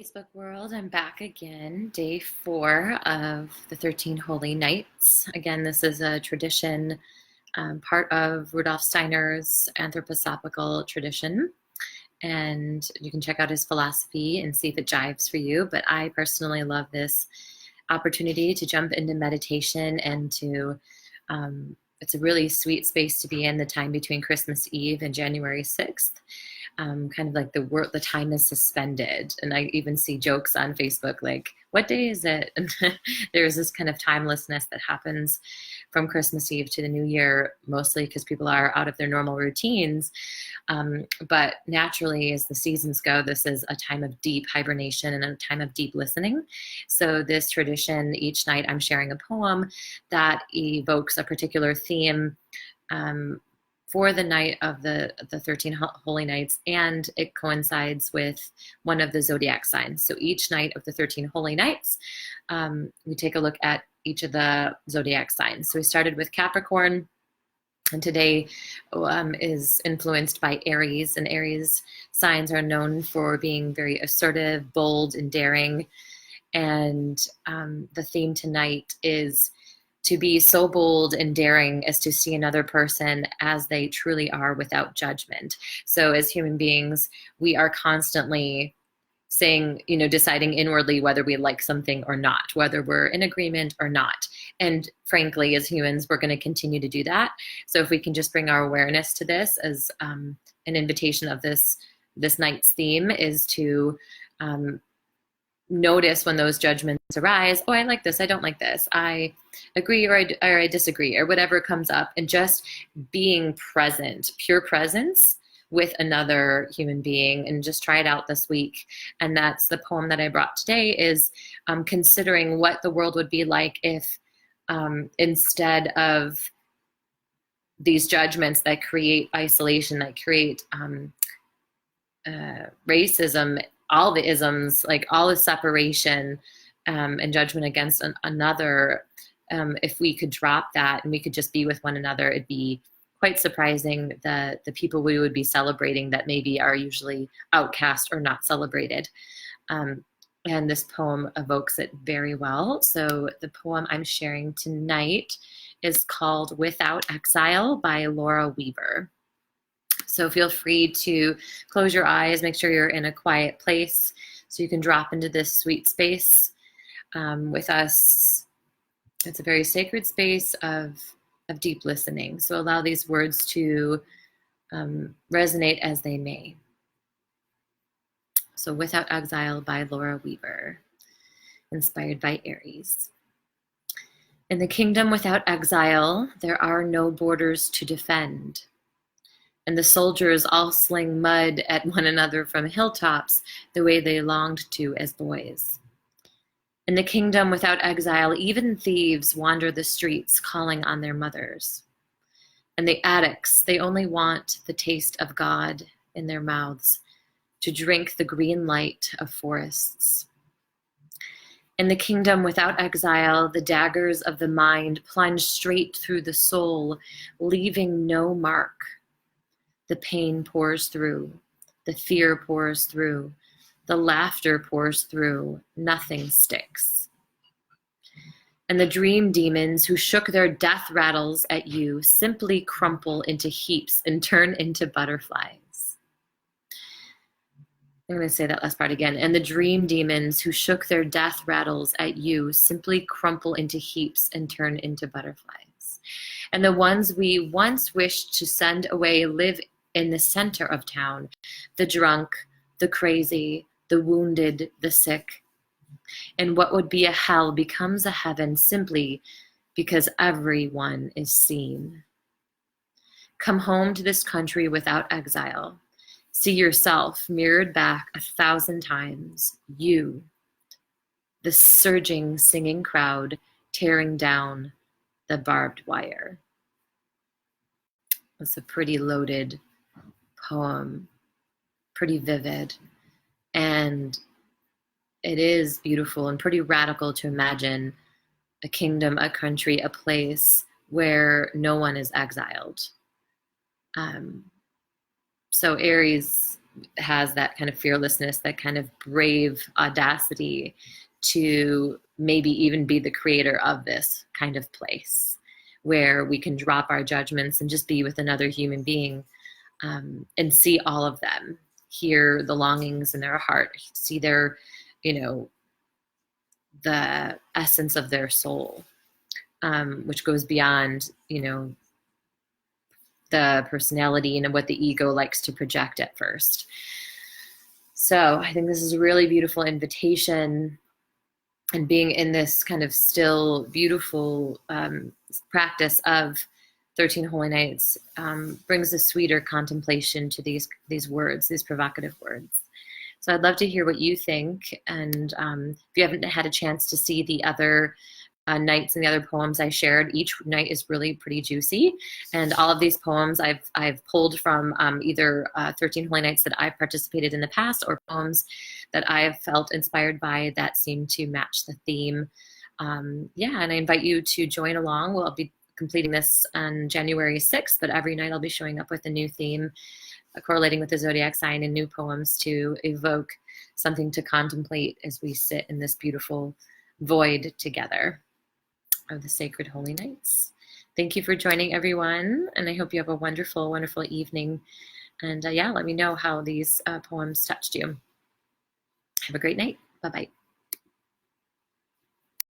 Facebook world, I'm back again, day 4 of the 13 Holy Nights. Again, this is a tradition, part of Rudolf Steiner's Anthroposophical tradition. And you can check out his philosophy and see if it jives for you. But I personally love this opportunity to jump into meditation and to, it's a really sweet space to be in the time between Christmas Eve and January 6th. Kind of like the time is suspended. And I even see jokes on Facebook like, what day is it? And there's this kind of timelessness that happens from Christmas Eve to the New Year, mostly because people are out of their normal routines. But naturally, as the seasons go, this is a time of deep hibernation and a time of deep listening. So this tradition, each night I'm sharing a poem that evokes a particular theme for the night of the 13 Holy Nights, and it coincides with one of the zodiac signs. So each night of the 13 Holy Nights, we take a look at each of the zodiac signs. So we started with Capricorn, and today is influenced by Aries, and Aries signs are known for being very assertive, bold, and daring. And the theme tonight is to be so bold and daring as to see another person as they truly are without judgment. So as human beings, we are constantly saying, deciding inwardly whether we like something or not, whether we're in agreement or not. And frankly, as humans, we're going to continue to do that. So if we can just bring our awareness to this as an invitation of this night's theme is to notice when those judgments arise. Oh, I like this. I don't like this. I agree or I disagree, or whatever comes up, and just being present, pure presence with another human being, and just try it out this week. And that's the poem that I brought today, is considering what the world would be like if instead of these judgments that create isolation, that create racism, all the isms, like all the separation and judgment against another, if we could drop that and we could just be with one another, it'd be quite surprising the people we would be celebrating that maybe are usually outcast or not celebrated. And this poem evokes it very well. So the poem I'm sharing tonight is called Without Exile by Laura Weaver. So feel free to close your eyes, make sure you're in a quiet place so you can drop into this sweet space with us. It's a very sacred space of deep listening. So allow these words to resonate as they may. So Without Exile by Laura Weaver, inspired by Aries. In the kingdom without exile, there are no borders to defend. And the soldiers all sling mud at one another from hilltops the way they longed to as boys. In the kingdom without exile, even thieves wander the streets calling on their mothers. And the addicts, they only want the taste of God in their mouths, to drink the green light of forests. In the kingdom without exile, the daggers of the mind plunge straight through the soul, leaving no mark. The pain pours through, the fear pours through, the laughter pours through, nothing sticks. And the dream demons who shook their death rattles at you simply crumple into heaps and turn into butterflies. I'm going to say that last part again. And the dream demons who shook their death rattles at you simply crumple into heaps and turn into butterflies. And the ones we once wished to send away live in the center of town, the drunk, the crazy, the wounded, the sick. And what would be a hell becomes a heaven simply because everyone is seen. Come home to this country without exile. See yourself mirrored back 1,000 times. You, the surging, singing crowd, tearing down the barbed wire. It's a pretty loaded poem, pretty vivid, and it is beautiful and pretty radical to imagine a kingdom, a country, a place where no one is exiled. So Aries has that kind of fearlessness, that kind of brave audacity to maybe even be the creator of this kind of place where we can drop our judgments and just be with another human being, and see all of them, hear the longings in their heart, see their, the essence of their soul, which goes beyond, the personality and what the ego likes to project at first. So I think this is a really beautiful invitation, and being in this kind of still beautiful practice of 13 Holy Nights brings a sweeter contemplation to these words, these provocative words. So I'd love to hear what you think. And if you haven't had a chance to see the other nights and the other poems I shared, each night is really pretty juicy. And all of these poems I've pulled from either 13 Holy Nights that I've participated in the past, or poems that I've felt inspired by that seem to match the theme. And I invite you to join along. We'll be completing this on January 6th, but every night I'll be showing up with a new theme, correlating with the zodiac sign, and new poems to evoke something to contemplate as we sit in this beautiful void together of the sacred holy nights. Thank you for joining, everyone, and I hope you have a wonderful, wonderful evening. And let me know how these poems touched you. Have a great night. Bye-bye.